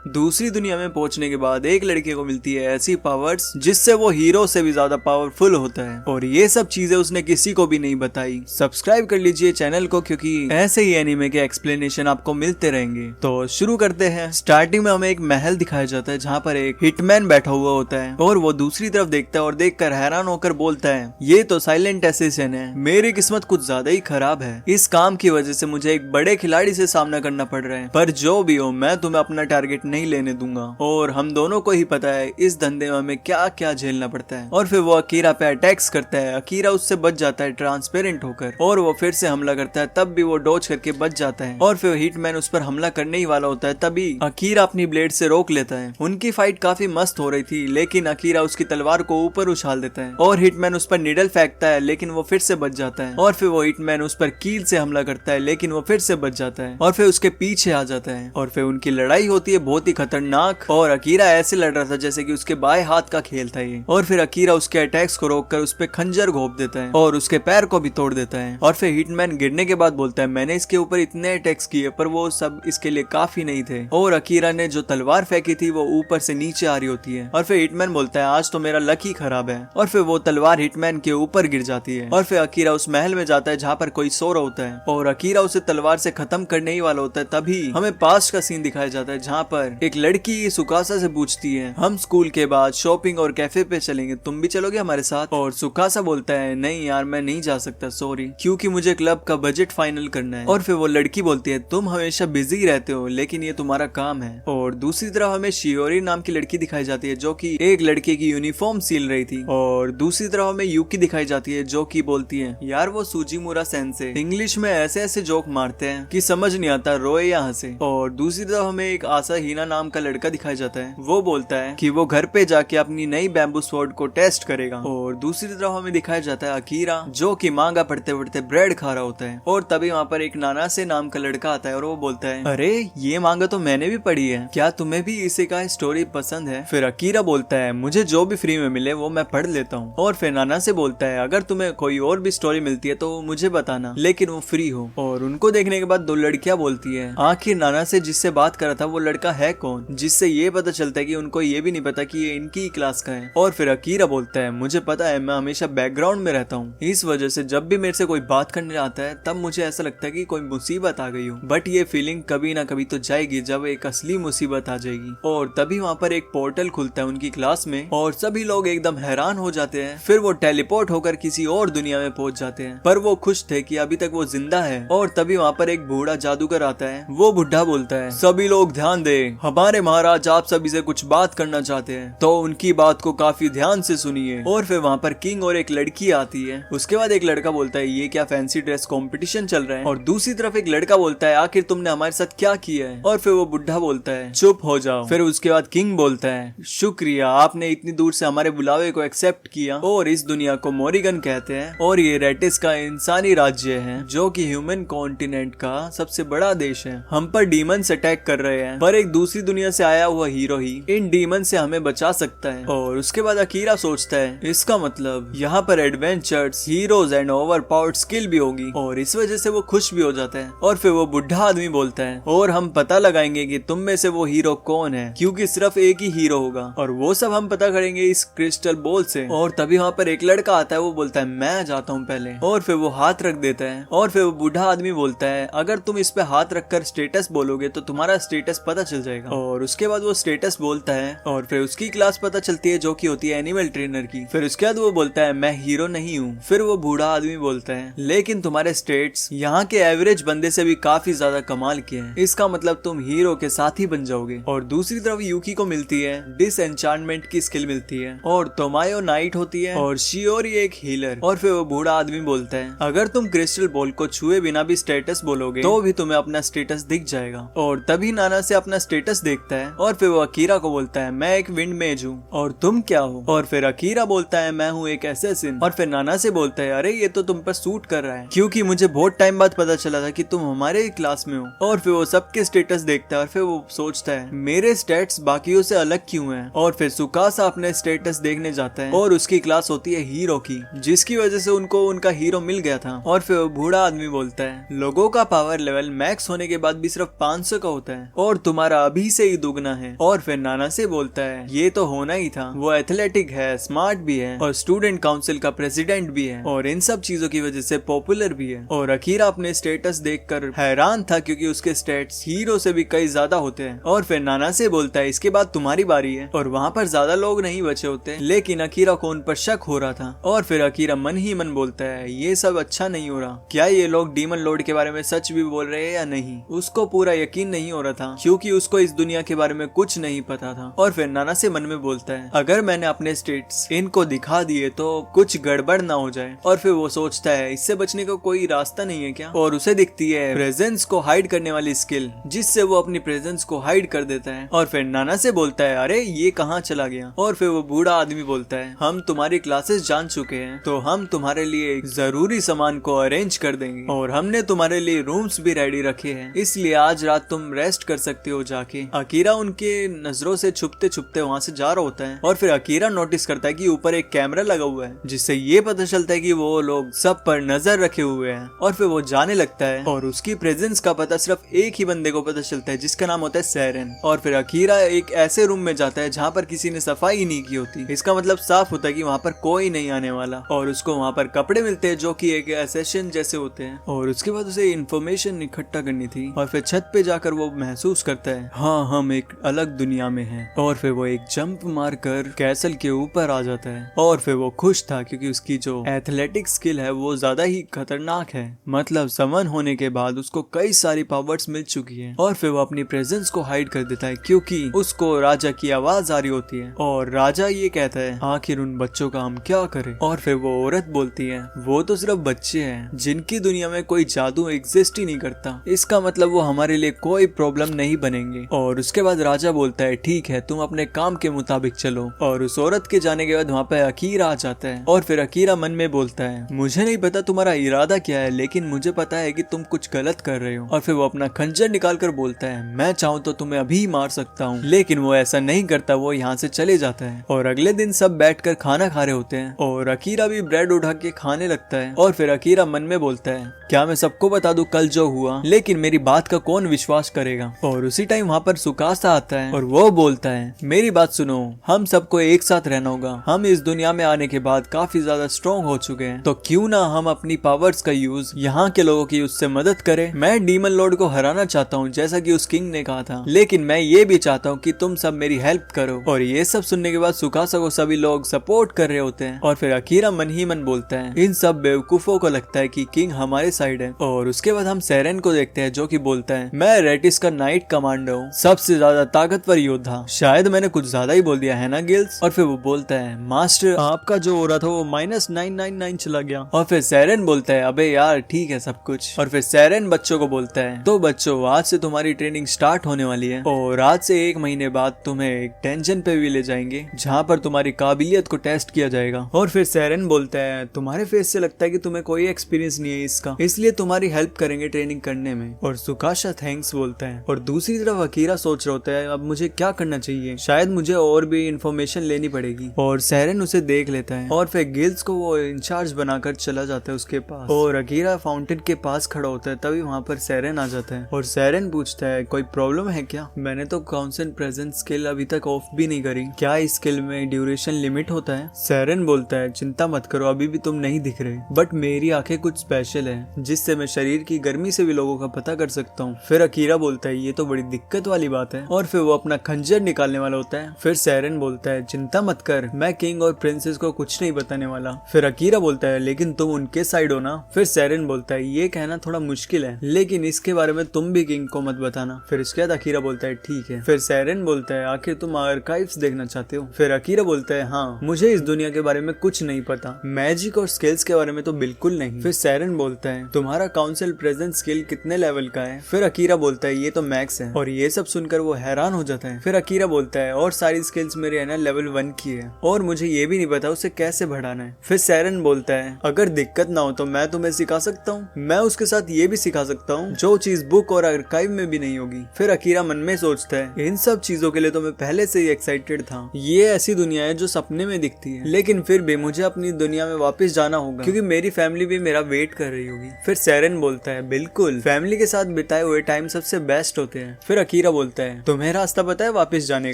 दूसरी दुनिया में पहुंचने के बाद एक लड़के को मिलती है ऐसी पावर्स जिससे वो हीरो से भी ज्यादा पावरफुल होता है, और ये सब चीजें उसने किसी को भी नहीं बताई। सब्सक्राइब कर लीजिए चैनल को, क्योंकि ऐसे ही एनीमे के एक्सप्लेनेशन आपको मिलते रहेंगे। तो शुरू करते हैं। स्टार्टिंग में हमें एक महल दिखाया जाता है जहाँ पर एक हिटमैन बैठा हुआ होता है, और वो दूसरी तरफ देखता है और देखकर हैरान होकर बोलता है, ये तो साइलेंट असैसिन है। मेरी किस्मत कुछ ज्यादा ही खराब है। इस काम की वजह से मुझे एक बड़े खिलाड़ी से सामना करना पड़ रहा है, पर जो भी हो मैं तुम्हें अपना टारगेट नहीं लेने दूंगा। और हम दोनों को ही पता है इस धंधे में हमें क्या क्या झेलना पड़ता है। और फिर वो अकीरा पे अटैक्स करता है। अकीरा उससे बच जाता है ट्रांसपेरेंट होकर, और वो फिर से हमला करता है, तब भी वो डॉज करके बच जाता है। और फिर हिटमैन उस पर हमला करने ही वाला होता है, तभी अकीरा अपनी ब्लेड से रोक लेता है। उनकी फाइट काफी मस्त हो रही थी, लेकिन अकीरा उसकी तलवार को ऊपर उछाल देता है और हिटमैन उस पर निडल फेंकता है, लेकिन वो फिर से बच जाता है। और फिर वो हिटमैन उस पर कील से हमला करता है, लेकिन वो फिर से बच जाता है और फिर उसके पीछे आ जाता है। और फिर उनकी लड़ाई होती है बहुत ही खतरनाक, और अकीरा ऐसे लड़ रहा था जैसे कि उसके बाएं हाथ का खेल था ये। और फिर अकीरा उसके अटैक्स को रोककर उस पे खंजर घोंप देता है और उसके पैर को भी तोड़ देता है। और फिर हिटमैन गिरने के बाद बोलता है, मैंने इसके ऊपर इतने अटैक्स किए पर वो सब इसके लिए काफी नहीं थे। और अकीरा ने जो तलवार फेंकी थी वो ऊपर से नीचे आ रही होती है। और फिर हिटमैन बोलता है, आज तो मेरा लक ही खराब है। और फिर वो तलवार हिटमैन के ऊपर गिर जाती है। और फिर अकीरा उस महल में जाता है जहाँ पर कोई सो रहा होता है, और अकीरा उसे तलवार से खत्म करने ही वाला होता है। तभी हमें पास्ट का सीन दिखाया जाता है जहाँ पर एक लड़की सुकासा से पूछती है, हम स्कूल के बाद शॉपिंग और कैफे पे चलेंगे, तुम भी चलोगे हमारे साथ? और सुकासा बोलता है, नहीं यार मैं नहीं जा सकता, सॉरी, क्योंकि मुझे क्लब का बजट फाइनल करना है। और फिर वो लड़की बोलती है, तुम हमेशा बिजी रहते हो, लेकिन ये तुम्हारा काम है। और दूसरी तरफ हमें शियोरी नाम की लड़की दिखाई जाती है जो कि एक लड़के की यूनिफॉर्म सिल रही थी। और दूसरी तरफ हमें यूकी दिखाई जाती है जो कि बोलती है, यार वो सुजीमुरा सेंसे इंग्लिश में ऐसे ऐसे जोक मारते हैं कि समझ नहीं आता रोए या हंसे। और दूसरी तरफ हमें एक आसा हीना नाम का लड़का दिखाया जाता है, वो बोलता है कि वो घर पे जाके अपनी नई बैम्बू स्वॉर्ड को टेस्ट करेगा। और दूसरी तरफ हमें दिखाया जाता है अकीरा जो कि मांगा पढ़ते पढ़ते ब्रेड खा रहा होता है। और तभी वहाँ पर एक नाना से नाम का लड़का आता है और वो बोलता है, अरे ये मांगा तो मैंने भी पढ़ी है, क्या तुम्हें भी इसे का स्टोरी पसंद है? फिर अकीरा बोलता है, मुझे जो भी फ्री में मिले वो मैं पढ़ लेता हूँ। और फिर नाना से बोलता है, अगर तुम्हें कोई और भी स्टोरी मिलती है तो मुझे बताना, लेकिन वो फ्री हो। और उनको देखने के बाद दो लड़कियां बोलती है, आखिर नाना से जिससे बात कर रहा था वो लड़का है कौन? जिससे ये पता चलता है कि उनको ये भी नहीं पता कि ये इनकी क्लास का है। और फिर अकीरा बोलता है, मुझे पता है, मैं हमेशा बैकग्राउंड में रहता हूँ, इस वजह से जब भी मेरे से कोई बात करने आता है तब मुझे ऐसा लगता है कि कोई मुसीबत आ गई हो, बट ये फीलिंग कभी ना कभी तो जाएगी जब एक असली मुसीबत आ जाएगी। और तभी वहाँ पर एक पोर्टल खुलता है उनकी क्लास में, और सभी लोग एकदम हैरान हो जाते हैं। फिर वो टेलीपोर्ट होकर किसी और दुनिया में पहुंच जाते हैं, पर वो खुश थे कि अभी तक वो जिंदा है। और तभी वहाँ पर एक बूढ़ा जादूगर आता है, वो बुढ़ा बोलता है, सभी लोग ध्यान दे, हमारे महाराज आप सभी से कुछ बात करना चाहते हैं, तो उनकी बात को काफी ध्यान से सुनिए। और फिर वहाँ पर किंग और एक लड़की आती है। उसके बाद एक लड़का बोलता है, ये क्या फैंसी ड्रेस कंपटीशन चल रहा है? और दूसरी तरफ एक लड़का बोलता है, आखिर तुमने हमारे साथ क्या किया है? और फिर वो बुढ़ा बोलता है, चुप हो जाओ। फिर उसके बाद किंग बोलता है, शुक्रिया, आपने इतनी दूर से हमारे बुलावे को एक्सेप्ट किया। और इस दुनिया को मोरिगन कहते हैं, और ये रेटिस का इंसानी राज्य है जो कि ह्यूमन कॉन्टिनेंट का सबसे बड़ा देश है। हम पर डीमंस अटैक कर रहे हैं, पर एक दूसरी दुनिया से आया हुआ हीरो ही इन डीमन से हमें बचा सकता है। और उसके बाद अकीरा सोचता है, इसका मतलब यहाँ पर adventures, heroes and over powered skill भी होगी, और इस वजह से वो खुश भी हो जाता है। और फिर वो बुढ़ा आदमी बोलता है, और हम पता लगाएंगे कि तुम में से वो हीरो कौन है, क्योंकि सिर्फ एक ही हीरो होगा, और वो सब हम पता करेंगे इस क्रिस्टल बॉल से। और तभी वहाँ पर एक लड़का आता है, वो बोलता है, मैं जाता हूँ पहले। और फिर वो हाथ रख देता है। और फिर वो बूढ़ा आदमी बोलता है, अगर तुम इस पे हाथ रखकर स्टेटस बोलोगे तो तुम्हारा स्टेटस पता चल जाएगा। और उसके बाद वो स्टेटस बोलता है, और फिर उसकी क्लास पता चलती है जो कि होती है एनिमल ट्रेनर की। फिर उसके बाद वो बोलता है, मैं हीरो नहीं हूँ। फिर वो बूढ़ा आदमी बोलता है, लेकिन तुम्हारे स्टेट्स यहाँ के एवरेज बंदे से भी काफी ज्यादा कमाल के हैं, इसका मतलब तुम हीरो के साथ ही बन जाओगे। और दूसरी तरफ यूकी को मिलती है डिसएन्चांटमेंट की स्किल मिलती है, और तोमायो नाइट होती है, और शियोरी एक हीलर। और फिर वो बूढ़ा आदमी बोलता है, अगर तुम क्रिस्टल बॉल को छुए बिना भी स्टेटस बोलोगे तो भी तुम्हें अपना स्टेटस दिख जाएगा। और तभी नाना से अपना स्टेटस देखता है, और फिर वो अकीरा को बोलता है, मैं एक विंड मेज हूँ, और तुम क्या हो? और फिर अकीरा बोलता है, मैं हूँ एक असैसिन। और फिर नाना से बोलता है, अरे ये तो तुम पर सूट कर रहा है, क्योंकि मुझे बहुत टाइम बाद पता चला था कि तुम हमारे क्लास में हो। और फिर वो सबके स्टेटस देखता है, और फिर वो सोचता है, मेरे स्टेट्स बाकियों से अलग क्यों हैं? और फिर सुकासा अपने स्टेटस देखने जाता है, और उसकी क्लास होती है हीरो की, जिसकी वजह से उनको उनका हीरो मिल गया था। और फिर वो बूढ़ा आदमी बोलता है, लोगों का पावर लेवल मैक्स होने के बाद भी सिर्फ 500 का होता है, और तुम्हारा अभी से ही दुगना है। और फिर नाना से बोलता है ये तो होना ही था, वो एथलेटिक है, स्मार्ट भी है और स्टूडेंट काउंसिल का प्रेसिडेंट भी है और इन सब चीजों की वजह से पॉपुलर भी है। और अकीरा अपने स्टेटस देखकर हैरान था क्योंकि उसके स्टेट्स हीरो से भी कई ज्यादा होते हैं। और फिर नाना से बोलता है इसके बाद तुम्हारी बारी है। और वहाँ पर ज्यादा लोग नहीं बचे होते, लेकिन अकीरा को उन पर शक हो रहा था। और फिर अकीरा मन ही मन बोलता है ये सब अच्छा नहीं हो रहा, क्या ये लोग डीमन लॉर्ड के बारे में सच भी बोल रहे हैं या नहीं। उसको पूरा यकीन नहीं हो रहा था क्योंकि उसको इस दुनिया के बारे में कुछ नहीं पता था। और फिर नाना से मन में बोलता है अगर मैंने अपने स्टेट्स इनको दिखा दिए तो कुछ गड़बड़ ना हो जाए। और फिर वो सोचता है इससे बचने का कोई रास्ता नहीं है क्या। और उसे दिखती है प्रेजेंस को हाइड करने वाली स्किल, जिससे वो अपनी प्रेजेंस को हाइड कर देता है। और फिर नाना से बोलता है अरे ये कहाँ चला गया। और फिर वो बूढ़ा आदमी बोलता है हम तुम्हारी क्लासेस जान चुके हैं, तो हम तुम्हारे लिए जरूरी सामान को अरेंज कर देंगे और हमने तुम्हारे लिए रूम्स भी रेडी रखे हैं, इसलिए आज रात तुम रेस्ट कर सकते हो जाके। अकीरा उनके नजरों से छुपते छुपते वहाँ से जा रहा होता है। और फिर अकीरा नोटिस करता है कि ऊपर एक कैमरा लगा हुआ है, जिससे ये पता चलता है कि वो लोग सब पर नजर रखे हुए हैं। और फिर वो जाने लगता है और उसकी प्रेजेंस का पता सिर्फ एक ही बंदे को पता चलता है, जिसका नाम होता है सैरन। और फिर अकीरा एक ऐसे रूम में जाता है जहाँ पर किसी ने सफाई नहीं की होती। इसका मतलब साफ होता है कि वहाँ पर कोई नहीं आने वाला। और उसको वहाँ पर कपड़े मिलते हैं जो कि एक एसेशन जैसे होते हैं। और उसके बाद उसे इंफॉर्मेशन इकट्ठा करनी थी। और फिर छत पे जाकर वो महसूस करता है हाँ हम एक अलग दुनिया में हैं। और फिर वो एक जंप मारकर कैसल के ऊपर आ जाता है। और फिर वो खुश था क्योंकि उसकी जो एथलेटिक स्किल है वो ज्यादा ही खतरनाक है, मतलब समन होने के बाद उसको कई सारी पावर्स मिल चुकी है। और फिर वो अपनी प्रेजेंस को हाइड कर देता है क्योंकि उसको राजा की आवाज आ रही होती है। और राजा ये कहता है आखिर उन बच्चों का हम क्या करें। और फिर वो औरत बोलती है वो तो सिर्फ बच्चे हैं जिनकी दुनिया में कोई जादू एग्जिस्ट ही नहीं करता, इसका मतलब वो हमारे लिए कोई प्रॉब्लम नहीं बनेंगे। और उसके बाद राजा बोलता है ठीक है तुम अपने काम के मुताबिक चलो। और उस औरत के जाने के बाद वहाँ पे अकीरा आ जाता है। और फिर अकीरा मन में बोलता है मुझे नहीं पता तुम्हारा इरादा क्या है, लेकिन मुझे पता है कि तुम कुछ गलत कर रहे हो। और फिर वो अपना खंजर निकाल कर बोलता है मैं चाहूँ तो तुम्हें अभी मार सकता हूँ, लेकिन वो ऐसा नहीं करता, वो यहाँ से चले जाता है। और अगले दिन सब बैठकर खाना खा रहे होते हैं और अकीरा भी ब्रेड उठा के खाने लगता है। और फिर अकीरा मन में बोलता है क्या मैं सबको बता दूं कल जो हुआ, लेकिन मेरी बात का कौन विश्वास करेगा। और उसी टाइम वहाँ पर सुकासा आता है और वो बोलता है मेरी बात सुनो, हम सबको एक साथ रहना होगा। हम इस दुनिया में आने के बाद काफी ज्यादा स्ट्रॉन्ग हो चुके हैं, तो क्यों ना हम अपनी पावर्स का यूज यहाँ के लोगों की उससे मदद करें। मैं डीमन लॉर्ड को हराना चाहता हूँ जैसा कि उस किंग ने कहा था, लेकिन मैं ये भी चाहता हूँ कि तुम सब मेरी हेल्प करो। और ये सब सुनने के बाद सुकासा को सभी लोग सपोर्ट कर रहे होते हैं। और फिर अकीरा मन ही मन बोलता है इन सब बेवकूफों को लगता है कि किंग हमारे साइड है। और उसके बाद हम सैरन को देखते हैं जो कि बोलता है मैं रेटिस का नाइट कमांडो हूँ, सबसे ज्यादा ताकतवर योद्धा। शायद मैंने कुछ ज्यादा ही बोल दिया है ना गिल्स। और फिर वो बोलता है मास्टर आपका जो हो रहा था वो -999 चला गया। और फिर सैरन बोलता है अबे यार ठीक है सब कुछ। और फिर सैरन बच्चों को बोलता है तो बच्चों आज से तुम्हारी ट्रेनिंग स्टार्ट होने वाली है और आज से 1 महीने बाद तुम्हें एक टेंशन पे भी ले जाएंगे जहाँ पर तुम्हारी काबिलियत को टेस्ट किया जाएगा। और फिर सैरन बोलता है तुम्हारे फेस से लगता है कि तुम्हें कोई एक्सपीरियंस नहीं है इसका, इसलिए तुम्हारी हेल्प करेंगे ट्रेनिंग करने में। और सुकाशा थैंक्स बोलता है। और दूसरी तरफ अकीरा सोच रहा होता है अब मुझे क्या करना चाहिए, शायद मुझे और भी इंफॉर्मेशन लेनी पड़ेगी। और सैरन उसे देख लेता है और फिर गिल्स को वो इंचार्ज बनाकर चला जाता है उसके पास। और अकीरा फाउंटेन के पास खड़ा होता है, तभी वहाँ पर सैरन आ जाता है। और सैरन पूछता है कोई प्रॉब्लम है क्या, मैंने तो कांस्टेंट प्रेजेंस स्किल अभी तक ऑफ भी नहीं करी, क्या इस स्किल में ड्यूरेशन लिमिट होता है। सैरन बोलता है चिंता मत करो अभी भी तुम नहीं दिख रहे, बट मेरी आंखें कुछ स्पेशल है जिससे मैं शरीर की गर्मी से भी लोगों का पता कर सकता हूँ। फिर अकीरा बोलता है ये तो बड़ी दिक्कत वाली बात है। और फिर वो अपना खंजर निकालने वाला होता है। फिर सैरन बोलता है चिंता मत कर, मैं किंग और प्रिंसेस को कुछ नहीं बताने वाला। फिर अकीरा बोलता है लेकिन तुम उनके साइड हो ना। फिर सैरन बोलता है ये कहना थोड़ा मुश्किल है, लेकिन इसके बारे में तुम भी किंग को मत बताना। फिर इसके बाद अकीरा बोलता है ठीक है। फिर सैरन बोलता है आखिर तुम आर्काइव्स देखना चाहते हो। फिर अकीरा बोलता है हाँ मुझे इस दुनिया के बारे में कुछ नहीं पता, मैजिक और स्किल्स के बारे में तो बिल्कुल नहीं। फिर सैरन बोलता है तुम्हारा काउंसिल प्रेजेंट स्किल कितने लेवल का है। फिर अकीरा बोलता है ये तो मैक्स है। और ये सब सुनकर वो हैरान हो जाता है। फिर अकीरा बोलता है और सारी स्किल्स मेरे है ना लेवल 1 की है और मुझे ये भी नहीं पता उसे कैसे बढ़ाना है। फिर सैरन बोलता है अगर दिक्कत ना हो तो मैं तुम्हें सिखा सकता हूँ, मैं उसके साथ ये भी सिखा सकता हूँ जो चीज बुक और आर्काइव में भी नहीं होगी। फिर अकीरा मन में सोचता है इन सब चीजों के लिए तो मैं पहले से ही एक्साइटेड था, ये ऐसी दुनिया है जो सपने में दिखती है, लेकिन फिर भी मुझे अपनी दुनिया में वापस जाना होगा क्योंकि मेरी फैमिली भी मेरा वेट कर रही होगी। फिर सैरन बोलता है बिल्कुल, फैमिली के साथ बिताए हुए टाइम सबसे बेस्ट होते हैं। फिर अकीरा अकीरा बोलता है तुम्हें रास्ता पता है वापस जाने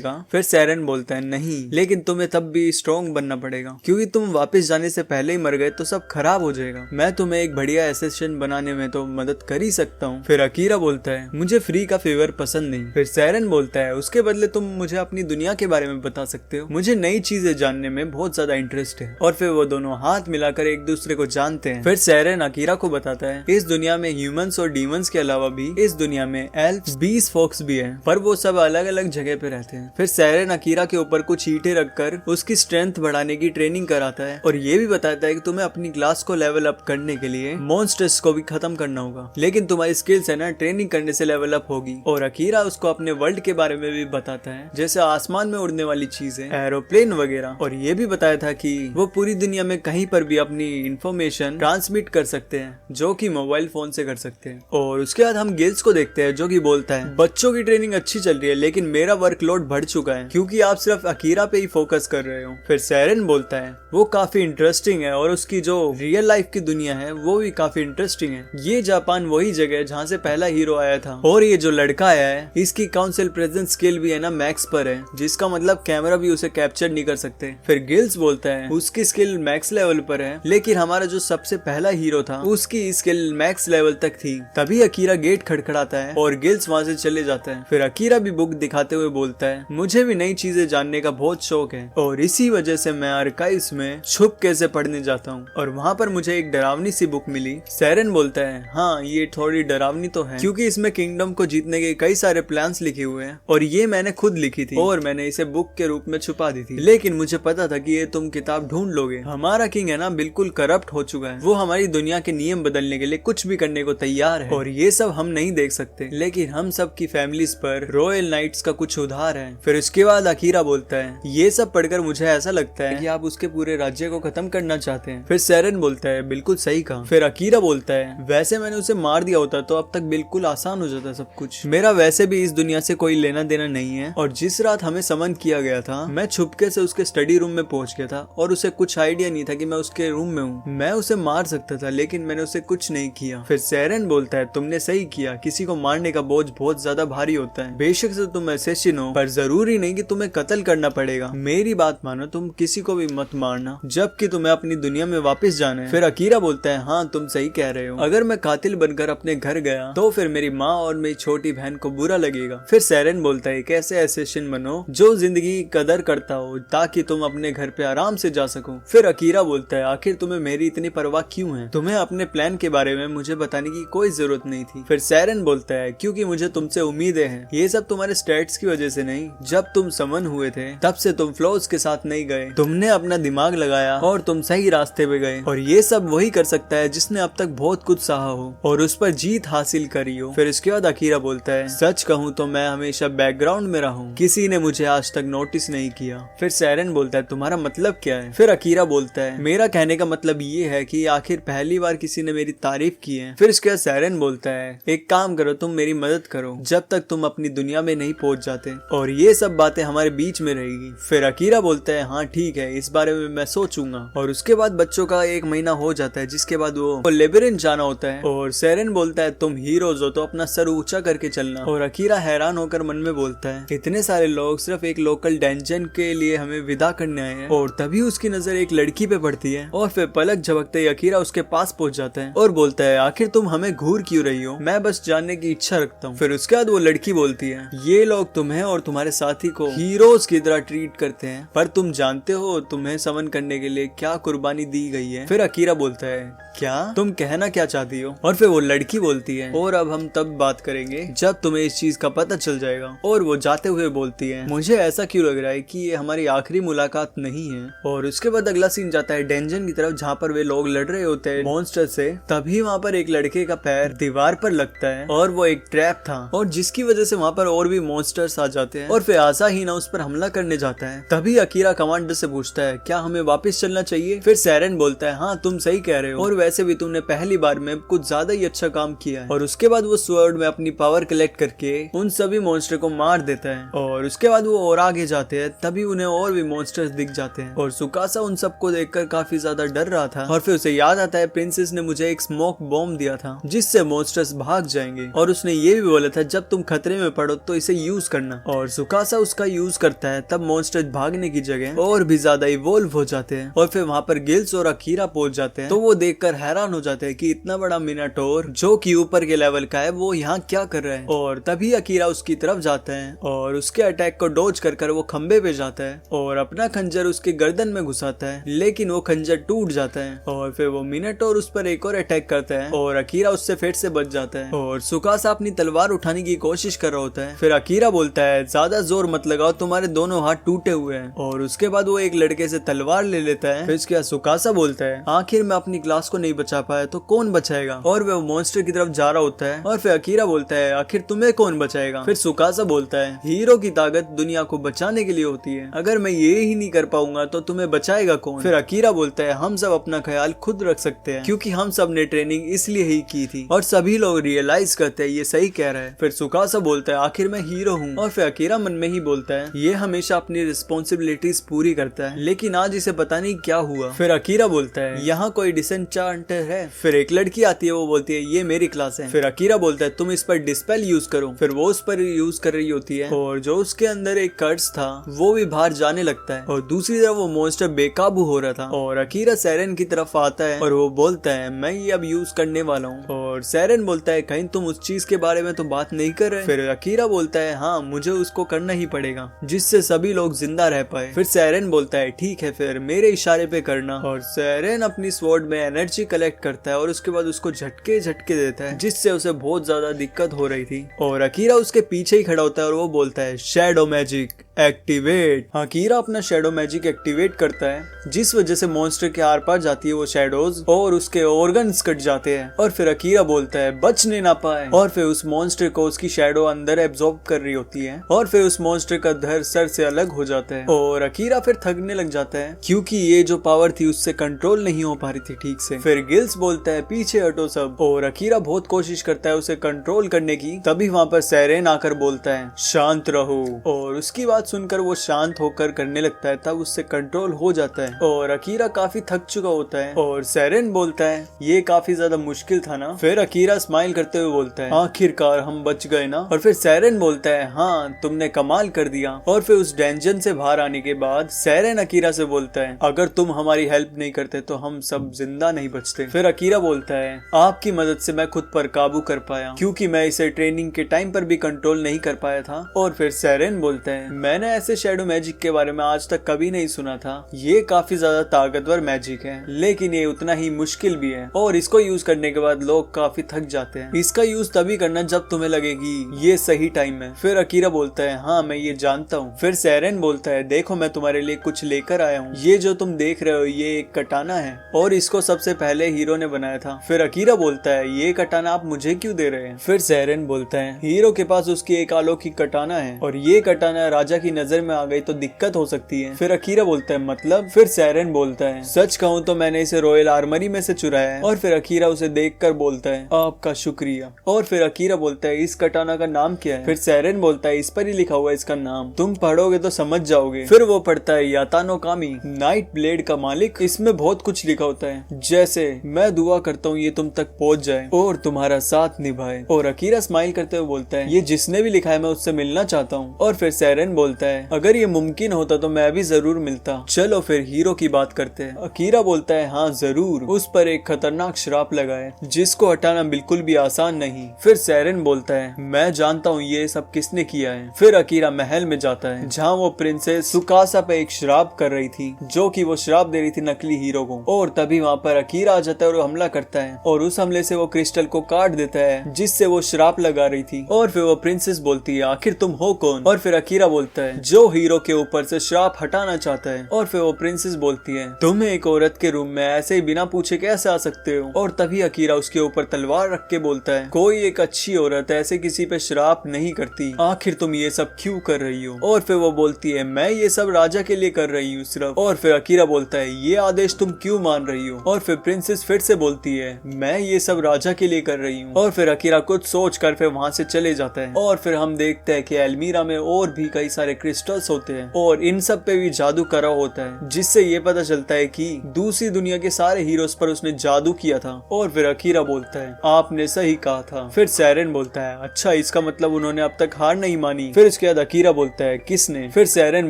का? फिर सैरन बोलता है नहीं, लेकिन तुम्हें तब भी स्ट्रॉन्ग बनना पड़ेगा, क्योंकि तुम वापस जाने से पहले ही मर गए तो सब खराब हो जाएगा। मैं तुम्हें एक बढ़िया एसेसिन बनाने में तो मदद कर ही सकता हूँ। फिर अकीरा बोलता है मुझे फ्री का फेवर पसंद नहीं। फिर सैरन बोलता है उसके बदले तुम मुझे अपनी दुनिया के बारे में बता सकते हो, मुझे नई चीजें जानने में बहुत ज्यादा इंटरेस्ट है। और फिर वो दोनों हाथ मिलाकर एक दूसरे को जानते हैं। फिर सैरन अकीरा को बताता है इस दुनिया में ह्यूमंस और डीमंस के अलावा भी इस दुनिया में एल्फ्स, बीस फोक्स भी है, पर वो सब अलग अलग जगह पे रहते हैं। फिर सैरन अकीरा के ऊपर कुछ ईंटें रखकर उसकी स्ट्रेंथ बढ़ाने की ट्रेनिंग कराता है और ये भी बताता है कि तुम्हें अपनी क्लास को लेवल अप करने के लिए मॉन्स्टर्स को भी खत्म करना होगा, लेकिन तुम्हारी स्किल्स है ना ट्रेनिंग करने से लेवल अप होगी। और अकीरा उसको अपने वर्ल्ड के बारे में भी बताता है, जैसे आसमान में उड़ने वाली चीजें, एरोप्लेन वगैरह। और ये भी बताया था कि वो पूरी दुनिया में कहीं पर भी अपनी इंफॉर्मेशन ट्रांसमिट कर सकते हैं, जो कि मोबाइल फोन से कर सकते हैं। और उसके बाद हम गिल्स को देखते हैं जो कि बोलता है बच्चों की ट्रेनिंग अच्छी चल रही है, लेकिन मेरा वर्कलोड बढ़ चुका है क्योंकि आप सिर्फ अकीरा पे ही फोकस कर रहे हो। फिर सैरन बोलता है वो काफी इंटरेस्टिंग है और उसकी जो रियल लाइफ की दुनिया है वो भी काफी इंटरेस्टिंग है। ये जापान वही जगह है जहाँ से पहला हीरो आया था, और ये जो लड़का आया है इसकी काउंसिल प्रेजेंस स्किल भी है ना मैक्स पर है, जिसका मतलब कैमरा भी उसे कैप्चर नहीं कर सकते। फिर गिल्स बोलता है उसकी स्किल मैक्स लेवल पर है, लेकिन हमारा जो सबसे पहला हीरो था उसकी स्किल मैक्स लेवल तक थी। तभी अकीरा गेट खड़खड़ाता है और गिल्स वहाँ से चले जाता है। फिर अकीरा भी बुक दिखाते हुए बोलता है मुझे भी नई चीजें जानने का बहुत शौक है और इसी वजह से मैं आर्काइव्स में छुप कैसे पढ़ने जाता हूँ, और वहाँ पर मुझे एक डरावनी सी बुक मिली। सैरन बोलता है हाँ ये थोड़ी डरावनी तो है, क्योंकि इसमें किंगडम को जीतने के कई सारे प्लान्स लिखे हुए हैं और ये मैंने खुद लिखी थी और मैंने इसे बुक के रूप में छुपा दी थी, लेकिन मुझे पता था कि ये तुम किताब ढूंढ लोगे। हमारा किंग है ना बिल्कुल करप्ट हो चुका है, वो हमारी दुनिया के नियम बदलने के लिए कुछ भी करने को तैयार है और ये सब हम नहीं देख सकते, लेकिन हम सब की फैमिलीज पर रॉयल नाइट्स का कुछ उधार है। फिर उसके बाद अकीरा बोलता है ये सब पढ़कर मुझे ऐसा लगता है कि आप उसके पूरे राज्य को खत्म करना चाहते हैं। फिर सैरन बोलता है बिल्कुल सही कहा। फिर अकीरा बोलता है वैसे मैंने उसे मार दिया होता तो अब तक बिल्कुल आसान हो जाता सब कुछ, मेरा वैसे भी इस दुनिया से कोई लेना देना नहीं है। और जिस रात हमें समन किया गया था मैं छुपके से उसके स्टडी रूम में पहुंच गया था और उसे कुछ आइडिया नहीं था कि मैं उसके रूम में हूँ। मैं उसे मार सकता था लेकिन मैंने उसे कुछ नहीं किया। फिर सैरन बोलता है तुमने सही किया, किसी को मारने का बोझ बहुत ज्यादा भारी होता है, बेशक से तुम एसेसिन हो पर जरूरी नहीं कि तुम्हें कत्ल करना पड़ेगा। मेरी बात मानो, तुम किसी को भी मत मारना जबकि तुम्हें अपनी दुनिया में वापस जाना है। फिर अकीरा बोलता है हाँ तुम सही कह रहे हो, अगर मैं कातिल बनकर अपने घर गया तो फिर मेरी माँ और मेरी छोटी बहन को बुरा लगेगा। फिर सैरन बोलता है कैसे एसेसिन बनो जो जिंदगी की कदर करता हो ताकि तुम अपने घर पे आराम से जा सको। फिर अकीरा बोलता है आखिर तुम्हें मेरी इतनी परवाह क्यों है, तुम्हें अपने प्लान के बारे में मुझे बताने की कोई जरूरत नहीं थी। फिर सैरन बोलता है क्योंकि मुझे तुमसे उम्मीदें हैं, ये सब तुम्हारे स्टेट्स की वजह से नहीं, जब तुम समन हुए थे तब से तुम फ्लोज के साथ नहीं गए, तुमने अपना दिमाग लगाया और तुम सही रास्ते पे गए, और ये सब वही कर सकता है जिसने अब तक बहुत कुछ सहा हो और उस पर जीत हासिल करी हो। फिर इसके बाद अकीरा बोलता है सच कहूँ तो मैं हमेशा बैकग्राउंड में रहा हूँ, किसी ने मुझे आज तक नोटिस नहीं किया। फिर सैरन बोलता है तुम्हारा मतलब क्या है? फिर अकीरा बोलता है मेरा कहने का मतलब ये है कि आखिर पहली बार किसी ने मेरी तारीफ की है। फिर इसके बाद सैरन बोलता है एक काम करो, तुम मेरी मदद करो जब तक तुम अपनी दुनिया में नहीं पहुंच जाते, और ये सब बातें हमारे बीच में रहेगी। फिर अकीरा बोलता है हाँ ठीक है, इस बारे में मैं सोचूंगा। और उसके बाद बच्चों का 1 महीना हो जाता है, जिसके बाद वो लेबिरिंथ जाना होता है और सैरन बोलता है तुम हीरोज हो तो अपना सर ऊंचा करके चलना। और अकीरा हैरान होकर मन में बोलता है इतने सारे लोग सिर्फ एक लोकल डेंजन के लिए हमें विदा करने आए हैं। और तभी उसकी नजर एक लड़की पे पड़ती है और फिर पलक झपकते ही अकीरा उसके पास पहुंच जाता है और बोलता है आखिर तुम हमें घूर क्यों रही हो, मैं बस जानने की इच्छा रखता हूँ। फिर उसके बाद वो लड़की बोलती है ये लोग तुम्हें और तुम्हारे साथी को हीरोज की तरह ट्रीट करते हैं, पर तुम जानते हो तुम्हें समन करने के लिए क्या कुर्बानी दी गई है। फिर अकीरा बोलता है क्या तुम कहना क्या चाहती हो? और फिर वो लड़की बोलती है और अब हम तब बात करेंगे जब तुम्हें इस चीज का पता चल जाएगा। और वो जाते हुए बोलती है मुझे ऐसा क्यों लग रहा है कि ये हमारी आखिरी मुलाकात नहीं है। और उसके बाद अगला सीन जाता है डेंजन की तरफ, जहाँ पर वे लोग लड़ रहे होते हैं मॉन्स्टर से। तभी वहाँ पर एक लड़के का पैर दीवार पर लगता है और वो एक ट्रैप था, और जिसकी वजह से वहाँ पर और भी मॉन्स्टर्स आ जाते हैं और फिर आशा ही ना उस पर हमला करने जाता है। तभी अकीरा कमांडर से पूछता है क्या हमें वापस चलना चाहिए? फिर सैरन बोलता है हाँ तुम सही कह रहे हो, और वैसे भी तुमने पहली बार में कुछ ज्यादा ही अच्छा काम किया है। और उसके बाद वो स्वॉर्ड में अपनी पावर कलेक्ट करके उन सभी मॉन्स्टर को मार देता है। और उसके बाद वो और आगे जाते हैं, तभी उन्हें और भी मॉन्स्टर्स दिख जाते हैं और सुकासा उन सबको देखकर काफी ज्यादा डर रहा था। और फिर उसे याद आता है प्रिंसेस ने मुझे एक स्मोक बॉम्ब दिया था जिससे मॉन्स्टर्स भाग जाएंगे, और उसने ये भी बोला था जब तुम खतरे में पड़ो तो इसे यूज करना। और सुकासा उसका यूज करता है, तब मॉन्स्टर भागने की जगह और भी ज्यादा इवोल्व हो जाते हैं और फिर वहाँ पर गिल्स और अकीरा पहुंच जाते हैं। तो वो देखकर हैरान हो जाते हैं कि इतना बड़ा मिनाटोर जो कि ऊपर के लेवल का है वो यहाँ क्या कर रहा है। और तभी अकीरा उसकी तरफ जाता है और उसके अटैक को डोज कर वो खंबे पे जाता है और अपना खंजर उसके गर्दन में घुसाता है, लेकिन वो खंजर टूट जाता है और फिर वो मिनाटोर उस पर एक और अटैक करता है और अकीरा उससे फिर से बच जाता है। और सुकासा अपनी तलवार उठाने की कोशिश कर रहा होता है। फिर अकीरा बोलता है ज्यादा जोर मत लगाओ, तुम्हारे दोनों हाथ टूटे हुए हैं। और उसके बाद वो एक लड़के से तलवार ले लेता है। फिर उसके बाद सुकासा बोलता है आखिर मैं अपनी क्लास को नहीं बचा पाया तो कौन बचाएगा। और वह मॉन्स्टर की तरफ जा रहा होता है और फिर अकीरा बोलता है आखिर तुम्हें कौन बचाएगा। फिर सुकासा बोलता है हीरो की ताकत दुनिया को बचाने के लिए होती है, अगर मैं ये ही नहीं कर पाऊंगा तो तुम्हें बचाएगा कौन। फिर अकीरा बोलता है हम सब अपना ख्याल खुद रख सकते हैं क्योंकि हम सब ने ट्रेनिंग इसलिए ही की थी। और सभी लोग रियलाइज करते हैं ये सही कह रहा है। फिर सुकासा बोलता है आखिर मैं हीरो हूँ। और फिर अकीरा मन में ही बोलता है ये हमेशा अपनी रिस्पॉन्सिबिलिटीज पूरी करता है, लेकिन आज इसे पता नहीं क्या हुआ। फिर अकीरा बोलता है यहाँ कोई डिसेंचांटर है। फिर एक लड़की आती है, वो बोलती है ये मेरी क्लास है। फिर अकीरा बोलता है तुम इस पर डिस्पेल यूज करो। फिर वो उस पर यूज कर रही होती है और जो उसके अंदर एक कर्स था वो भी बाहर जाने लगता है और दूसरी तरफ वो मॉन्स्टर बेकाबू हो रहा था। और अकीरा सैरन की तरफ आता है और वो बोलता है मैं ये अब यूज करने वाला हूँ। और सैरन बोलता है कहीं तुम उस चीज के बारे में तो बात नहीं कर रहे। फिर अकीरा बोलता है हाँ मुझे उसको करना ही पड़ेगा जिससे सभी लोग जिंदा रह पाए। फिर सैरन बोलता है ठीक है फिर मेरे इशारे पे करना। और सैरन अपनी स्वॉर्ड में एनर्जी कलेक्ट करता है और उसके बाद उसको झटके देता है जिससे उसे बहुत ज्यादा दिक्कत हो रही थी। और अकीरा उसके पीछे ही खड़ा होता है और वो बोलता है शैडो मैजिक एक्टिवेट। अकीरा अपना शैडो मैजिक एक्टिवेट करता है जिस वजह से मॉन्स्टर के आर पार जाती है वो शैडोज और उसके ऑर्गन्स कट जाते हैं। और फिर अकीरा बोलता है बचने ना पाए। और फिर उस मॉन्स्टर को उसकी शैडो अंदर एब्जॉर्ब कर रही होती है और फिर उस मॉन्स्टर का धड़ सर से अलग हो जाता है और अकीरा फिर थकने लग जाता है क्योंकि ये जो पावर थी उससे कंट्रोल नहीं हो पा रही थी ठीक से। फिर गिल्स बोलता है पीछे हटो सब और अकीरा बहुत कोशिश करता है उसे कंट्रोल करने की। तभी वहाँ पर सैरेन आकर बोलता है शांत रहो और उसकी बात सुनकर वो शांत होकर करने लगता है, तब उससे कंट्रोल हो जाता है और अकीरा काफी थक चुका होता है। और सैरेन बोलता है ये काफी ज्यादा मुश्किल था ना। फिर अकीरा स्माइल करते हुए बोलता है आखिरकार हम बच गए ना। और फिर सैरेन बोलता है हाँ तुमने कमाल कर दिया। और फिर उस डेंजन से बाहर आने के बाद सैरेन अकीरा से बोलता है अगर तुम हमारी हेल्प नहीं करते तो हम सब जिंदा नहीं बचते। फिर अकीरा बोलता है आपकी मदद से मैं खुद पर काबू कर पाया क्योंकि मैं इसे ट्रेनिंग के टाइम पर भी कंट्रोल नहीं कर पाया था। और फिर सैरेन बोलता है मैंने ऐसे शैडो मैजिक के बारे में आज तक कभी नहीं सुना था। ये काफी ज्यादा ताकतवर मैजिक है लेकिन ये उतना ही मुश्किल भी है और इसको यूज करने के बाद लोग काफी थक जाते हैं। इसका यूज तभी करना जब तुम्हें लगेगी ये सही टाइम है। फिर अकीरा बोलता है हाँ मैं ये जानता हूँ। फिर सैरेन बोलता है देखो मैं तुम्हारे लिए कुछ लेकर आया हूँ। ये जो तुम देख रहे हो ये एक कटाना है और इसको सबसे पहले हीरो ने बनाया था। फिर अकीरा बोलता है ये कटाना आप मुझे क्यों दे रहे हैं। फिर सैरेन बोलता है हीरो के पास उसकी एक अलौकिक कटाना है और ये कटाना राजा की नजर में आ गई तो दिक्कत हो सकती है। फिर अकीरा बोलता है मतलब। फिर सैरेन बोलता है सच कहूँ तो मैंने इसे रॉयल आर्मरी में से चुराया है। और फिर अकीरा उसे देखकर बोलता है आपका शुक्रिया। और फिर अकीरा बोलता है इस कटाना का नाम क्या है। फिर सैरेन बोलता है इस पर ही लिखा हुआ है इसका नाम, तुम पढ़ोगे तो समझ जाओगे। फिर वो पढ़ता है यातानो कामी नाइट ब्लेड का मालिक। इसमें बहुत कुछ लिखा होता है जैसे मैं दुआ करता हूँ ये तुम तक पहुँच जाए और तुम्हारा साथ निभाए। और अकीरा स्माइल करते हुए बोलता है ये जिसने भी लिखा है मैं उससे मिलना चाहता हूँ। और फिर सैरेन बोलता है अगर ये मुमकिन होता तो मैं भी जरूर मिलता। चलो फिर हीरो की बात करते हैं। अकीरा बोलता है हाँ जरूर, उस पर एक खतरनाक श्राप लगा है जिसको हटाना बिल्कुल भी आसान नहीं। फिर सैरेन बोलता है मैं जानता हूँ ये सब किसने किया है। फिर अकीरा महल में जाता है जहाँ वो प्रिंसेस सुकासा पे एक श्राप कर रही थी जो कि वो श्राप दे रही थी नकली हीरो को। और तभी वहाँ पर अकीरा आ जाता है और हमला करता है और उस हमले से वो क्रिस्टल को काट देता है जिससे वो श्राप लगा रही थी। और फिर वो प्रिंसेस बोलती है आखिर तुम हो कौन। और फिर अकीरा बोलता है जो हीरो के ऊपर से श्राप हटाना चाहता है। और फिर वो प्रिंसेस बोलती है तुम एक औरत के रूम में ऐसे ही बिना पूछे कैसे आ सकते हो। और तभी अकीरा उसके ऊपर तलवार रख के बोलता है कोई एक अच्छी औरत ऐसे किसी पे श्राप नहीं करती, आखिर तुम ये सब क्यों कर रही हो। और फिर वो बोलती है मैं ये सब राजा के लिए कर रही हूँ सिर्फ। और फिर अकीरा बोलता है ये आदेश तुम क्यों मान रही हो। और फिर प्रिंसेस फिर से बोलती है मैं ये सब राजा के लिए कर रही हूँ। और फिर अकीरा कुछ सोच कर फिर वहाँ से चले जाता है। और फिर हम देखते हैं कि एल्मीरा में और भी कई सारे सारे क्रिस्टल्स होते हैं और इन सब पे भी जादू करा होता है, जिससे ये पता चलता है कि दूसरी दुनिया के सारे हीरोज पर उसने जादू किया था। और फिर अकीरा बोलता है आपने सही कहा था। फिर सैरेन बोलता है अच्छा, इसका मतलब उन्होंने अब तक हार नहीं मानी। फिर उसके बाद अकीरा बोलता है किसने? फिर सैरेन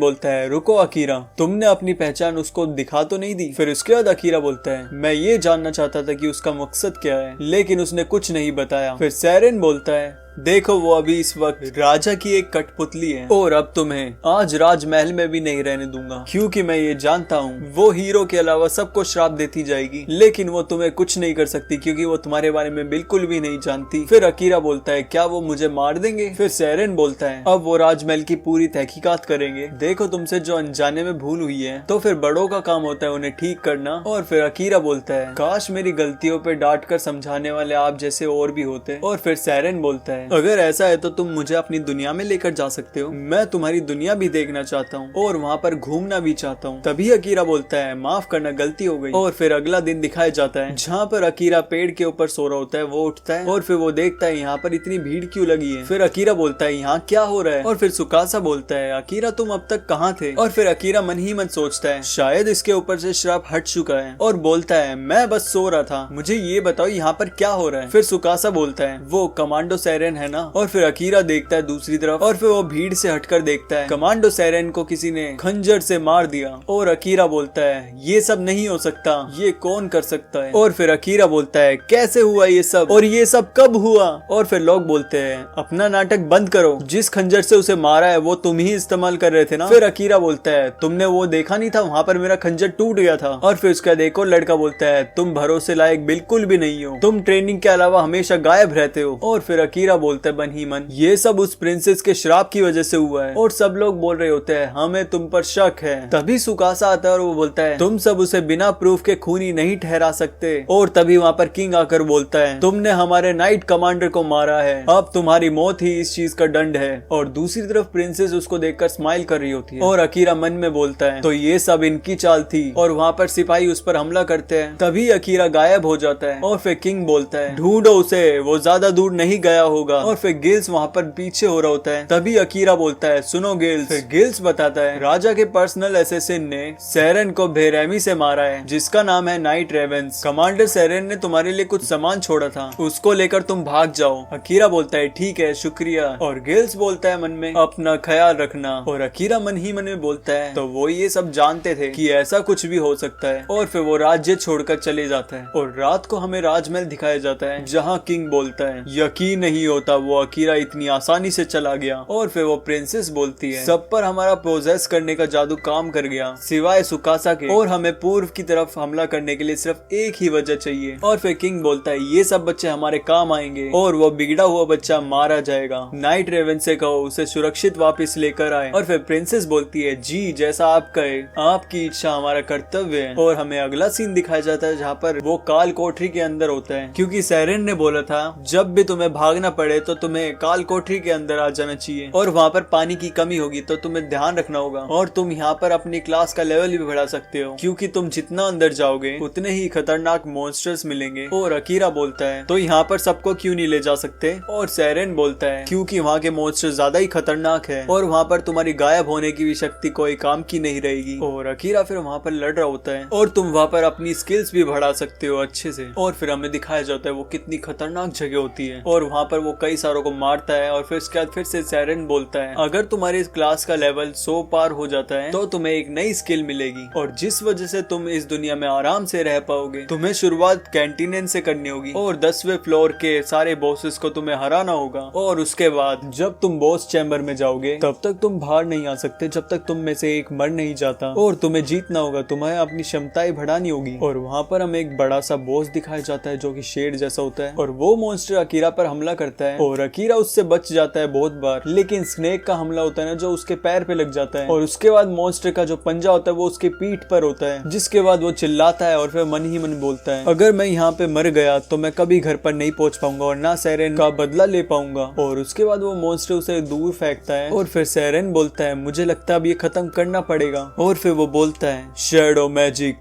बोलता है रुको अकीरा, तुमने अपनी पहचान उसको दिखा तो नहीं दी? फिर उसके बाद अकीरा बोलता है मैं ये जानना चाहता था कि उसका मकसद क्या है, लेकिन उसने कुछ नहीं बताया। फिर सैरेन बोलता है देखो वो अभी इस वक्त राजा की एक कठपुतली है और अब तुम्हें आज राजमहल में भी नहीं रहने दूंगा, क्योंकि मैं ये जानता हूँ वो हीरो के अलावा सबको श्राप देती जाएगी, लेकिन वो तुम्हें कुछ नहीं कर सकती क्योंकि वो तुम्हारे बारे में बिल्कुल भी नहीं जानती। फिर अकीरा बोलता है क्या वो मुझे मार देंगे? फिर सैरेन बोलता है अब वो राजमहल की पूरी तहकीकात करेंगे, देखो तुमसे जो अनजाने में भूल हुई है तो फिर बड़ों का काम होता है उन्हें ठीक करना। और फिर अकीरा बोलता है काश मेरी गलतियों पे डांट कर समझाने वाले आप जैसे और भी होते। और फिर सैरेन बोलता है अगर ऐसा है तो तुम मुझे अपनी दुनिया में लेकर जा सकते हो, मैं तुम्हारी दुनिया भी देखना चाहता हूँ और वहाँ पर घूमना भी चाहता हूँ। तभी अकीरा बोलता है माफ करना, गलती हो गई। और फिर अगला दिन दिखाया जाता है जहाँ पर अकीरा पेड़ के ऊपर सो रहा होता है। वो उठता है और फिर वो देखता है यहाँ पर इतनी भीड़ क्यों लगी है। फिर अकीरा बोलता है यहाँ क्या हो रहा है? और फिर सुकासा बोलता है अकीरा तुम अब तक कहाँ थे? और फिर अकीरा मन ही मन सोचता है शायद इसके ऊपर से श्राप हट चुका है और बोलता है मैं बस सो रहा था, मुझे ये बताओ यहाँ पर क्या हो रहा है? फिर सुकासा बोलता है वो कमांडो सैरेन है ना। और फिर अकीरा देखता है दूसरी तरफ और फिर वो भीड़ से हटकर देखता है कमांडो सैरेन को किसी ने खंजर से मार दिया। और अकीरा बोलता है ये सब नहीं हो सकता, ये कौन कर सकता है? और फिर अकीरा बोलता है कैसे हुआ ये सब और ये सब कब हुआ? और फिर लोग बोलते हैं अपना नाटक बंद करो, जिस खंजर से उसे मारा है वो तुम ही इस्तेमाल कर रहे थे ना। फिर अकीरा बोलता है तुमने वो देखा नहीं था, वहाँ पर मेरा खंजर टूट गया था। और फिर उसका देखो लड़का बोलता है तुम भरोसे लायक बिल्कुल भी नहीं हो, तुम ट्रेनिंग के अलावा हमेशा गायब रहते हो। और फिर अकीरा बोलता है मन ही मन ये सब उस प्रिंसेस के श्राप की वजह से हुआ है और सब लोग बोल रहे होते हैं हमें तुम पर शक है। तभी सुकासा आता है और वो बोलता है तुम सब उसे बिना प्रूफ के खूनी नहीं ठहरा सकते। और तभी वहाँ पर किंग आकर बोलता है तुमने हमारे नाइट कमांडर को मारा है, अब तुम्हारी मौत ही इस चीज का दंड है। और दूसरी तरफ प्रिंसेस उसको देखकर स्माइल कर रही होती है और अकीरा मन में बोलता है तो ये सब इनकी चाल थी। और वहाँ पर सिपाही उस पर हमला करते हैं। तभी अकीरा गायब हो जाता है और फिर किंग बोलता है ढूंढो उसे, वो ज्यादा दूर नहीं गया होगा। और फिर गिल्स वहाँ पर पीछे हो रहा होता है। तभी अकीरा बोलता है सुनो गिल्स। फिर गिल्स बताता है राजा के पर्सनल असिस्टेंट ने सैरेन को बेरहमी से मारा है, जिसका नाम है नाइट रेवेंस। कमांडर सैरेन ने तुम्हारे लिए कुछ सामान छोड़ा था, उसको लेकर तुम भाग जाओ। अकीरा बोलता है ठीक है शुक्रिया। और गिल्स बोलता है मन में अपना ख्याल रखना। और अकीरा मन ही मन में बोलता है तो वो ये सब जानते थे कि ऐसा कुछ भी हो सकता है। और फिर वो राज्य छोड़कर चले जाता है और रात को हमें राजमहल दिखाया जाता है जहाँ किंग बोलता है यकीन नहीं होता वो अकीरा इतनी आसानी से चला गया। और फिर वो प्रिंसेस बोलती है सब पर हमारा पोजेस करने का जादू काम कर गया सिवाय सुकासा के, और हमें पूर्व की तरफ हमला करने के लिए सिर्फ एक ही वजह चाहिए। और फिर किंग बोलता है ये सब बच्चे हमारे काम आएंगे और वो बिगड़ा हुआ बच्चा मारा जाएगा। नाइट रेवन से कहो उसे सुरक्षित वापस लेकर आए। और फिर प्रिंसेस बोलती है जी जैसा आप कहे, आपकी इच्छा हमारा कर्तव्य है। और हमें अगला सीन दिखाया जाता है जहाँ पर वो काल कोठरी के अंदर होता है, क्योंकि सैरेन ने बोला था जब भी तुम्हें भागना पड़े तो तुम्हें काल कोठरी के अंदर आ जाना चाहिए और वहाँ पर पानी की कमी होगी तो तुम्हें ध्यान रखना होगा। और तुम यहाँ पर अपनी क्लास का लेवल भी बढ़ा सकते हो, क्योंकि तुम जितना अंदर जाओगे उतने ही खतरनाक मॉन्स्टर्स मिलेंगे। और अकीरा बोलता है तो यहाँ पर सबको क्यों नहीं ले जा सकते? और सैरेन बोलता है क्योंकि वहाँ के मॉन्स्टर ज्यादा ही खतरनाक है और वहाँ पर तुम्हारी गायब होने की भी शक्ति कोई काम की नहीं रहेगी। और अकीरा फिर वहाँ पर लड़ रहा होता है और तुम वहाँ पर अपनी स्किल्स भी बढ़ा सकते हो अच्छे से। और फिर हमें दिखाया जाता है वो कितनी खतरनाक जगह होती है और वहाँ पर वो कई सारों को मारता है। और फिर उसके बाद फिर से सैरेन बोलता है अगर तुम्हारे इस क्लास का लेवल 100 पार हो जाता है तो तुम्हें एक नई स्किल मिलेगी और जिस वजह से तुम इस दुनिया में आराम से रह पाओगे। तुम्हें शुरुआत कैंटीन से करनी होगी और 10वें फ्लोर के सारे बॉसेस को तुम्हें हराना होगा। और उसके बाद जब तुम बॉस चैम्बर में जाओगे तब तक तुम बाहर नहीं आ सकते जब तक तुम में से एक मर नहीं जाता। और तुम्हें जीतना होगा, तुम्हें अपनी क्षमताएं बढ़ानी होगी। और वहाँ पर हमें एक बड़ा सा बॉस दिखाया जाता है जो कि शेर जैसा होता है और वो मॉन्स्टर अकीरा पर हमला करता है और अकीरा उससे बच जाता है बहुत बार, लेकिन स्नेक का हमला होता है ना जो उसके पैर पे लग जाता है। और उसके बाद मॉन्स्टर का जो पंजा होता है वो उसके पीठ पर होता है, जिसके बाद वो चिल्लाता है और फिर मन ही मन बोलता है अगर मैं यहाँ पे मर गया तो मैं कभी घर पर नहीं पहुंच पाऊंगा और ना सैरेन का बदला ले पाऊंगा। और उसके बाद वो मॉन्स्टर उसे दूर फेंकता है और फिर सैरेन बोलता है मुझे लगता है अब ये खत्म करना पड़ेगा। और फिर वो बोलता है शैडो मैजिक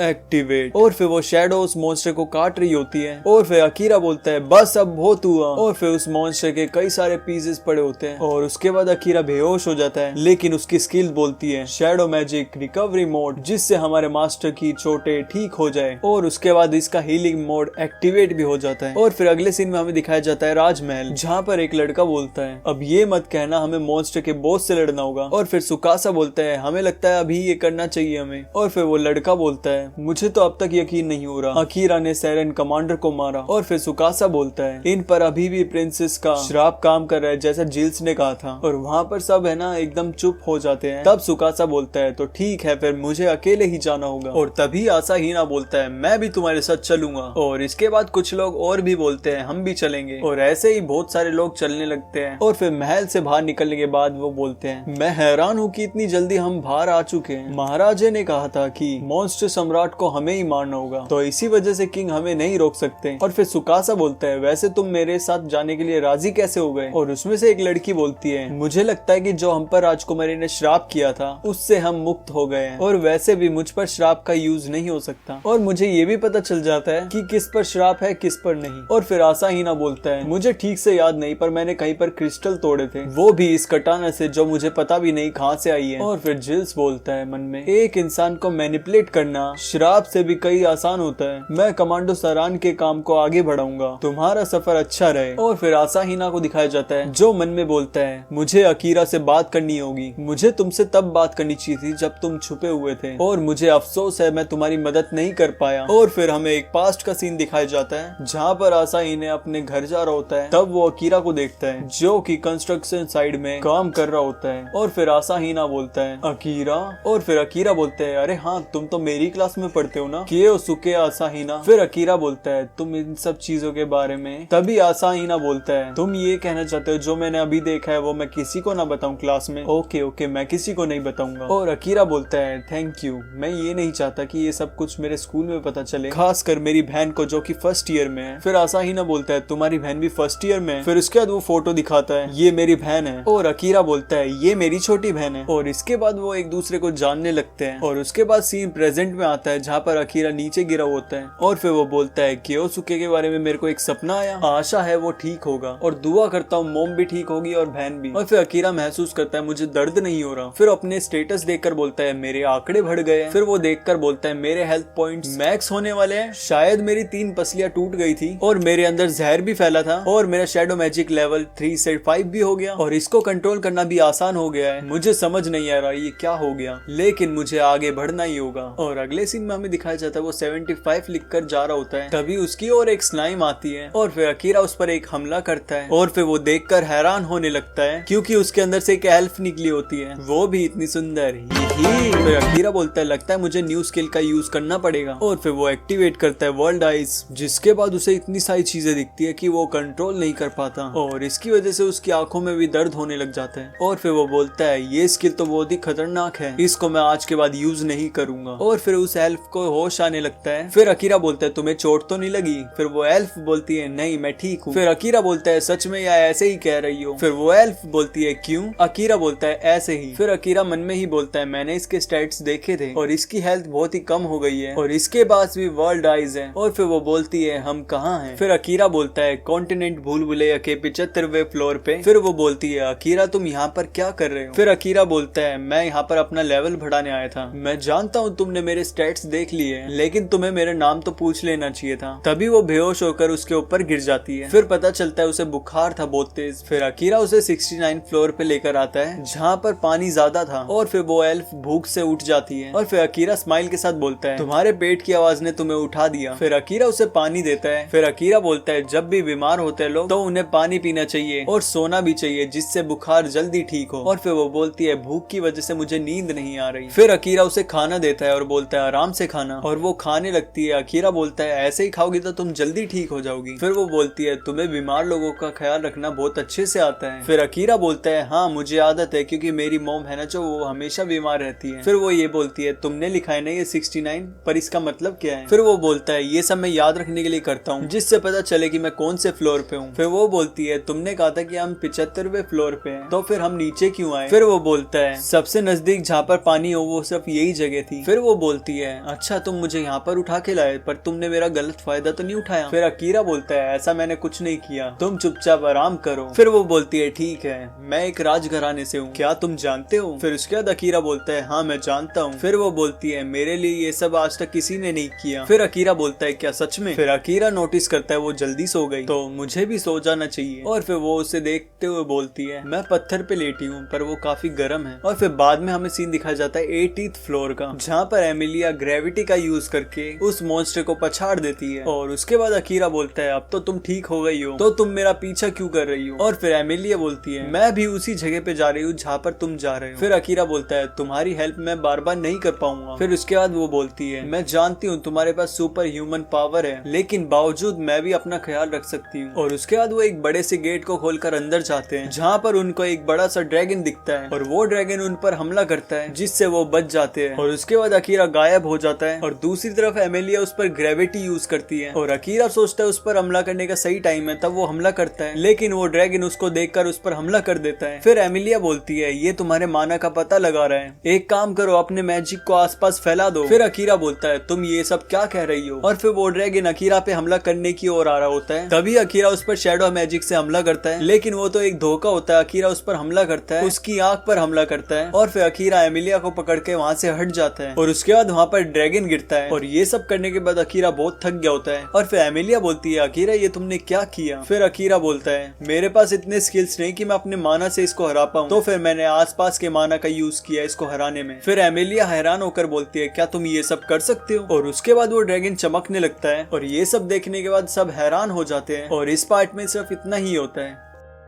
एक्टिवेट। और फिर वो शैडो उस मॉन्स्टर को काट रही होती है और फिर अकीरा बोलता है बस अब बहुत हुआ, और फिर उस मॉन्स्टर के कई सारे पीसेस पड़े होते हैं और उसके बाद अकीरा बेहोश हो जाता है। लेकिन उसकी स्किल बोलती है शैडो मैजिक रिकवरी मोड, जिससे हमारे मास्टर की चोटें ठीक हो जाए, और उसके बाद इसका हीलिंग मोड एक्टिवेट भी हो जाता है। और फिर अगले सीन में हमें दिखाया जाता है राजमहल, जहाँ पर एक लड़का बोलता है अब ये मत कहना हमें मॉन्स्टर के बॉस से लड़ना होगा। और फिर सुकासा बोलता है हमें लगता है अभी ये करना चाहिए हमें। और फिर वो लड़का बोलता है मुझे तो अब तक यकीन नहीं हो रहा अकीरा ने सैरन कमांडर को मारा। और फिर सुकासा बोलता है इन पर अभी भी प्रिंसेस का श्राप काम कर रहा है जैसा जिल्स ने कहा था। और वहाँ पर सब है ना एकदम चुप हो जाते हैं। तब सुकासा बोलता है तो ठीक है फिर मुझे अकेले ही जाना होगा। और तभी आसाहीना बोलता है मैं भी तुम्हारे साथ चलूंगा। और इसके बाद कुछ लोग और भी बोलते हैं हम भी चलेंगे, और ऐसे ही बहुत सारे लोग चलने लगते हैं। और फिर महल से बाहर निकलने के बाद वो बोलते हैं मैं हैरान हूँ कि इतनी जल्दी हम बाहर आ चुके हैं। महाराजे ने कहा था कि मॉन्स्टर सम्राट को हमें ही मारना होगा, तो इसी वजह से किंग हमें नहीं रोक सकते। और फिर सुकासा बोलता है वैसे तुम मेरे साथ जाने के लिए राजी कैसे हो गए। और उसमें से एक लड़की बोलती है मुझे लगता है कि जो हम पर राजकुमारी ने श्राप किया था उससे हम मुक्त हो गए हैं, और वैसे भी मुझ पर श्राप का यूज नहीं हो सकता। और मुझे ये भी पता चल जाता है कि किस पर श्राप है किस पर नहीं। और फिर आसाहीना बोलता है मुझे ठीक से याद नहीं पर मैंने कहीं पर क्रिस्टल तोड़े थे, वो भी इस कटाना से जो मुझे पता भी नहीं कहाँ से आई है। और फिर जिल्स बोलता है मन में एक इंसान को मैनिपुलेट करना श्राप से भी कई आसान होता है। मैं कमांडो सरान के काम को आगे बढ़ाऊंगा, तुम्हारा सफर अच्छा रहे। और फिर आसाहीना को दिखाया जाता है जो मन में बोलता है मुझे अकीरा से बात करनी होगी, मुझे तुमसे तब बात करनी चाहिए थी जब तुम छुपे हुए थे, और मुझे अफसोस है मैं तुम्हारी मदद नहीं कर पाया। और फिर हमें एक पास्ट का सीन दिखाया जाता है जहाँ पर आसाहीना अपने घर जा रहा होता है। तब वो अकीरा को देखता है जो कि कंस्ट्रक्शन साइड में काम कर रहा होता है। और फिर आसाहीना बोलता है अकीरा। और फिर अकीरा बोलते हैं अरे हाँ तुम तो मेरी क्लास में पढ़ते हो ना, कियोसुके आसाहीना। फिर अकीरा बोलता है तुम इन सब चीजों के बारे में। तभी आसाहीना बोलता है तुम ये कहना चाहते हो जो मैंने अभी देखा है वो मैं किसी को ना बताऊं क्लास में। ओके ओके मैं किसी को नहीं बताऊंगा। और अकीरा बोलता है थैंक यू, मैं ये नहीं चाहता कि ये सब कुछ मेरे स्कूल में पता चले, खासकर मेरी बहन को जो कि फर्स्ट ईयर में है। फिर आसाहीना बोलता है तुम्हारी बहन भी फर्स्ट ईयर में है। फिर उसके बाद वो फोटो दिखाता है ये मेरी बहन है, और अकीरा बोलता है ये मेरी छोटी बहन है। और इसके बाद वो एक दूसरे को जानने लगते हैं। और उसके बाद सीन प्रेजेंट में आता है जहाँ पर अकीरा नीचे गिरा होता है। और फिर वो बोलता है कियोसुके के बारे में मेरे को एक सपना आया, आशा है वो ठीक होगा, और दुआ करता हूँ मोम भी ठीक होगी और बहन भी। और फिर अकीरा महसूस करता है मुझे दर्द नहीं हो रहा। फिर अपने स्टेटस देखकर बोलता है मेरे आंकड़े बढ़ गए। फिर वो देखकर बोलता है मेरे हेल्थ पॉइंट्स मैक्स होने वाले हैं, शायद मेरी 3 पसलियां टूट गई थी और मेरे अंदर जहर भी फैला था, और मेरा शैडो मैजिक लेवल 3 से 5 भी हो गया, और इसको कंट्रोल करना भी आसान हो गया है। मुझे समझ नहीं आ रहा ये क्या हो गया, लेकिन मुझे आगे बढ़ना ही होगा। और अगले सीन में हमें दिखाया जाता है वो 75 लिखकर जा रहा होता है। तभी उसकी और एक स्लाइम आती है और फिर अकीरा उस पर एक हमला करता है। और फिर वो देखकर हैरान होने लगता है क्योंकि उसके अंदर से एक एल्फ निकली होती है, वो भी इतनी सुंदर। फिर अकीरा बोलता है लगता है मुझे न्यू स्किल का यूज करना पड़ेगा। और फिर वो एक्टिवेट करता है वर्ल्ड आइज, जिसके बाद उसे इतनी सारी चीजें दिखती है कि वो कंट्रोल नहीं कर पाता, और इसकी वजह से उसकी आंखों में भी दर्द होने लग जाता है। और फिर वो बोलता है ये स्किल तो बहुत ही खतरनाक है, इसको मैं आज के बाद यूज नहीं करूंगा। और फिर उस एल्फ को होश आने लगता है। फिर अकीरा बोलता है तुम्हें चोट तो नहीं लगी। फिर वो एल्फ बोलती है नहीं मैं ठीक हूँ। फिर अकीरा बोलता है सच में या ऐसे ही कह रही हो। फिर वो एल्फ बोलती है क्यों। अकीरा बोलता है ऐसे ही। फिर अकीरा मन में ही बोलता है मैंने इसके स्टैट्स देखे थे और इसकी हेल्थ बहुत ही कम हो गई है, और इसके पास भी वर्ल्ड आइज है। और फिर वो बोलती है हम कहाँ हैं। फिर अकीरा बोलता है कॉन्टिनेंट भूल भुलैया के 75वें फ्लोर पे। फिर वो बोलती है अकीरा तुम यहाँ पर क्या कर रहे हो। फिर अकीरा बोलता है मैं यहाँ पर अपना लेवल बढ़ाने आया था, मैं जानता हूँ तुमने मेरे स्टैट्स देख लिए, लेकिन तुम्हें मेरा नाम तो पूछ लेना चाहिए था। तभी वो बेहोश होकर उसके ऊपर गिर जाती है। फिर पता चलता है उसे बुखार था बहुत तेज। फिर अकीरा उसे 69 फ्लोर पे लेकर आता है जहाँ पर पानी ज्यादा था, और फिर वो एल्फ भूख से उठ जाती है। और फिर अकीरा स्माइल के साथ बोलता है तुम्हारे पेट की आवाज ने तुम्हें उठा दिया। फिर अकीरा उसे पानी देता है। फिर अकीरा बोलता है जब भी बीमार होते हैं लोग तो उन्हें पानी पीना चाहिए और सोना भी चाहिए जिससे बुखार जल्दी ठीक हो। और फिर वो बोलती है भूख की वजह से मुझे नींद नहीं आ रही। फिर अकीरा उसे खाना देता है और बोलता है आराम से खाना, और वो खाने लगती है। अकीरा बोलता है ऐसे ही खाओगी तो तुम जल्दी ठीक हो जाओगी। फिर वो बोलती है तुम्हें बीमार लोगों का ख्याल रखना बहुत अच्छे से आता है। फिर अकीरा बोलता है हाँ मुझे आदत है क्योंकि मेरी मॉम है ना जो वो हमेशा बीमार रहती है। फिर वो ये बोलती है तुमने लिखा है ना ये 69 पर इसका मतलब क्या है। फिर वो बोलता है ये सब मैं याद रखने के लिए करता हूँ जिससे पता चले कि मैं कौन से फ्लोर पे हूँ। फिर वो बोलती है तुमने कहा था कि हम 75वें फ्लोर पे हैं, तो फिर हम नीचे क्यों आए। फिर वो बोलता है सबसे नजदीक जहाँ पर पानी हो वो सिर्फ यही जगह थी। फिर वो बोलती है है, अच्छा तुम मुझे यहाँ पर उठा के लाए, पर तुमने मेरा गलत फायदा तो नहीं उठाया। फिर अकीरा बोलता है ऐसा मैंने कुछ नहीं किया, तुम चुपचाप आराम करो। फिर वो बोलती है ठीक है, मैं एक राजघराने से हूँ, क्या तुम जानते हो? फिर उसके बाद अकीरा बोलता है हाँ मैं जानता हूँ। फिर वो बोलती है मेरे लिए ये सब आज तक किसी ने नहीं किया। फिर अकीरा बोलता है क्या सच में? फिर अकीरा नोटिस करता है वो जल्दी सो गई, तो मुझे भी सो जाना चाहिए। और फिर वो उसे देखते हुए बोलती है मैं पत्थर पे लेटी हूँ पर वो काफी गर्म है। और फिर बाद में हमें सीन दिखाया जाता है 80th फ्लोर का, जहाँ पर एमिलिया ग्रेविटी का यूज करके उस मॉन्स्टर को पछाड़ देती है। और उसके बाद अकीरा बोलता है अब तो तुम ठीक हो गई हो, तो तुम मेरा पीछा क्यों कर रही हो? और फिर एमिलिया बोलती है मैं भी उसी जगह पे जा रही हूँ जहाँ पर तुम जा रहे हो। फिर अकीरा बोलता है तुम्हारी हेल्प मैं बार बार नहीं कर पाऊंगा। फिर उसके बाद वो बोलती है मैं जानती हूँ तुम्हारे पास सुपर ह्यूमन पावर है, लेकिन बावजूद मैं भी अपना ख्याल रख सकती हूँ। और उसके बाद वो एक बड़े से गेट को खोलकर अंदर जाते हैं, जहाँ पर उनको एक बड़ा सा ड्रैगन दिखता है और वो ड्रैगन उन पर हमला करता है, जिससे वो बच जाते हैं। और उसके बाद अकीरा गायब हो जाता है और दूसरी तरफ एमिलिया उस पर ग्रेविटी यूज करती है। और अकीरा सोचता है उस पर हमला करने का सही टाइम है, तब वो हमला करता है, लेकिन वो ड्रैगन उसको देखकर उस पर हमला कर देता है। फिर एमिलिया बोलती है ये तुम्हारे माना का पता लगा रहा है, एक काम करो अपने मैजिक को आसपास फैला दो। फिर अकीरा बोलता है तुम ये सब क्या कह रही हो? और फिर वो ड्रैगन अकीरा पे हमला करने की ओर आ रहा होता है, तभी अकीरा उस पर शैडो मैजिक से हमला करता है, लेकिन वो तो एक धोखा होता है। अकीरा उस पर हमला करता है, उसकी आंख पर हमला करता है और फिर अकीरा एमिलिया को पकड़ के वहाँ से हट जाता है। और उसके बाद वहाँ पर ड्रैगन गिरता है और ये सब करने के बाद अकीरा बहुत थक गया होता है। और फिर एमिलिया बोलती है अकीरा ये तुमने क्या किया? फिर अकीरा बोलता है मेरे पास इतने स्किल्स नहीं कि मैं अपने माना से इसको हरा पाऊं, तो फिर मैंने आसपास के माना का यूज किया इसको हराने में। फिर एमिलिया हैरान होकर बोलती है क्या तुम ये सब कर सकते हो? और उसके बाद वो ड्रैगन चमकने लगता है और ये सब देखने के बाद सब हैरान हो जाते हैं। और इस पार्ट में सिर्फ इतना ही होता है।